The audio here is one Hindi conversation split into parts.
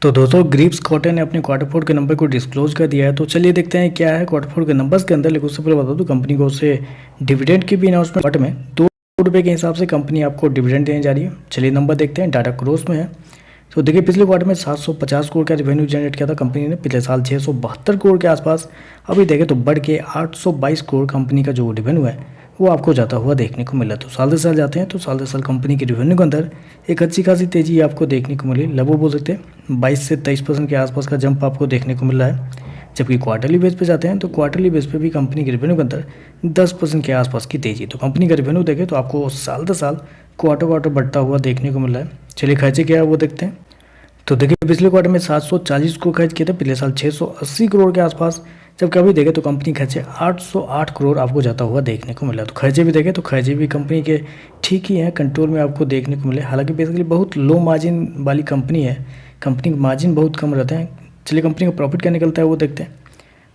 तो दोस्तों ग्रीव्स कॉटन ने अपने क्वार्टर फोर के नंबर को डिस्क्लोज कर दिया है। तो चलिए देखते हैं क्या है क्वार्टर फोर के नंबर्स के अंदर। लेकिन उससे पहले बता दूं कंपनी को उससे डिविडेंड की भी अनाउंसमेंट में ₹2 के हिसाब से कंपनी आपको डिविडेंड देने जा रही है। चलिए नंबर देखते हैं, डाटा क्रोस में है। तो देखिए पिछले क्वार्टर में 750 करोड़ का रेवेन्यू जनरेट किया था कंपनी ने, पिछले साल 672 करोड़ के आसपास। अभी देखें तो बढ़ के 822 करोड़ कंपनी का जो रेवेन्यू है वो आपको जाता हुआ देखने को मिला। तो साल दर साल जाते हैं तो साल दर साल कंपनी के रेवेन्यू के अंदर एक अच्छी खासी तेजी आपको देखने को मिली। लगभग बोल सकते हैं 22 से 23% के आसपास का जंप आपको देखने को मिल रहा है। जबकि क्वार्टरली बेस पे जाते हैं तो क्वार्टरली बेस पे भी कंपनी के रेवेन्यू के अंदर 10% के आसपास की तेजी। तो कंपनी का रेवेन्यू देखें तो आपको साल दर साल क्वार्टर बढ़ता हुआ देखने को मिल रहा है। चलिए खर्चे क्या है वो देखते हैं। तो देखिए पिछले क्वार्टर में 740 करोड़ खर्च किए थे, पिछले साल 680 करोड़ के आसपास। जबकि अभी देखें तो कंपनी खर्चे 808 करोड़ आपको जाता हुआ देखने को मिला। तो खर्चे भी देखें तो खर्चे भी कंपनी के ठीक ही हैं, कंट्रोल में आपको देखने को मिले। हालांकि बेसिकली बहुत लो मार्जिन वाली कंपनी है, कंपनी के मार्जिन बहुत कम रहते हैं। चलिए कंपनी का प्रॉफिट क्या निकलता है वो देखते हैं।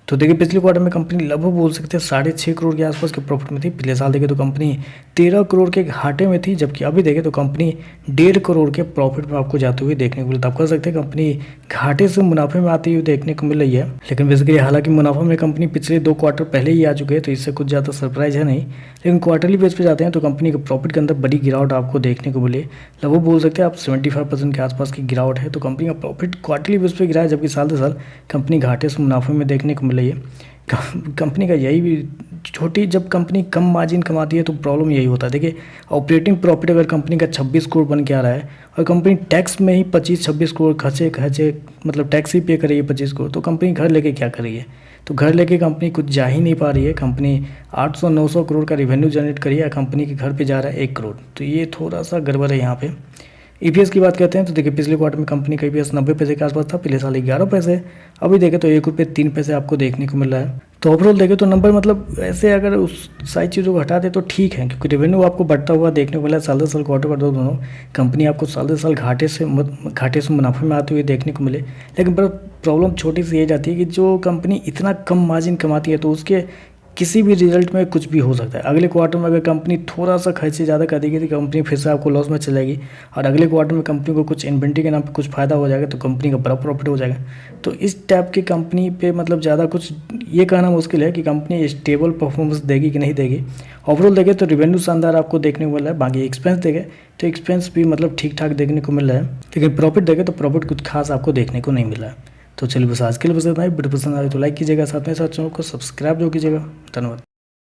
तो देखिए पिछले क्वार्टर में कंपनी लगभग बोल सकते हैं 6.5 करोड़ के आसपास के प्रॉफिट में थी। पिछले साल देखें तो कंपनी 13 करोड़ के घाटे में थी, जबकि अभी देखें तो कंपनी 1.5 करोड़ के प्रॉफिट में आपको जाते हुए देखने को मिलता है। आप कह सकते हैं कंपनी घाटे से मुनाफे में आती हुई देखने को मिल रही है। लेकिन बेसिकली हालांकि मुनाफा में कंपनी पिछले 2 क्वार्टर पहले ही आ चुके हैं, तो इससे कुछ ज़्यादा सरप्राइज है नहीं। लेकिन क्वार्टरली बेस पे जाते हैं तो कंपनी के प्रॉफिट के अंदर बड़ी गिरावट आपको देखने को मिली। लगभग बोल सकते हैं आप 75% के आसपास की गिरावट है। तो कंपनी का प्रॉफिट क्वार्टरली बेस पे गिरा है, जबकि साल दर साल कंपनी घाटे से मुनाफे में देखने को मिल रही है। कंपनी का यही भी छोटी, जब कंपनी कम मार्जिन कमाती है तो प्रॉब्लम यही होता है। देखिए ऑपरेटिंग प्रॉफिट अगर कंपनी का 26 करोड़ बन के आ रहा है और कंपनी टैक्स में ही 25-26 करोड़ खर्चे मतलब टैक्स ही पे कर रही है 25 करोड़, तो कंपनी घर लेके क्या कर रही है? तो घर लेके कंपनी कुछ जा ही नहीं पा रही है। कंपनी 800-900 करोड़ का रेवेन्यू जनरेट करी है, कंपनी के घर पे जा रहा है 1 करोड़। तो ये थोड़ा सा गड़बड़ है यहाँ पे। ईपीएस की बात करते हैं तो देखिए पिछले क्वार्टर में कंपनी का ईपीएस 90 पैसे के आसपास था, पिछले साल 11 पैसे। अभी देखें तो ₹1.03 आपको देखने को मिल रहा है। तो ओवरऑल देखें तो नंबर मतलब ऐसे अगर उस सारी चीज़ों को हटा दे तो ठीक है, क्योंकि रेवेन्यू आपको बढ़ता हुआ देखने को मिला है। साल दर साल क्वार्टर दोनों कंपनी आपको साल दर साल घाटे से मुनाफे में आते हुए देखने को मिले। लेकिन पर प्रॉब्लम छोटी सी ये जाती है कि जो कंपनी इतना कम मार्जिन कमाती है तो उसके किसी भी रिजल्ट में कुछ भी हो सकता है। अगले क्वार्टर में अगर कंपनी थोड़ा सा खर्चे ज़्यादा कर देगी तो कंपनी फिर से आपको लॉस में चलेगी, और अगले क्वार्टर में कंपनी को कुछ इन्वेंट्री के नाम पे कुछ फ़ायदा हो जाएगा तो कंपनी का बड़ा प्रॉफिट हो जाएगा। तो इस टाइप की कंपनी पे मतलब ज़्यादा कुछ ये कहना मुश्किल है कि कंपनी स्टेबल परफॉर्मेंस देगी कि नहीं देगी। ओवरऑल देखें तो रेवेन्यू शानदार आपको देखने को मिल रहा है। बाकी एक्सपेंस देखें तो एक्सपेंस भी मतलब ठीक ठाक देखने को मिल रहा है। लेकिन प्रॉफिट देखें तो प्रॉफिट कुछ खास आपको देखने को नहीं मिला है। तो चलिए बस आज के लिए बस इतना ही। वीडियो पसंद आए तो लाइक कीजिएगा, साथ में साथ चैनल को सब्सक्राइब जो कीजिएगा। धन्यवाद।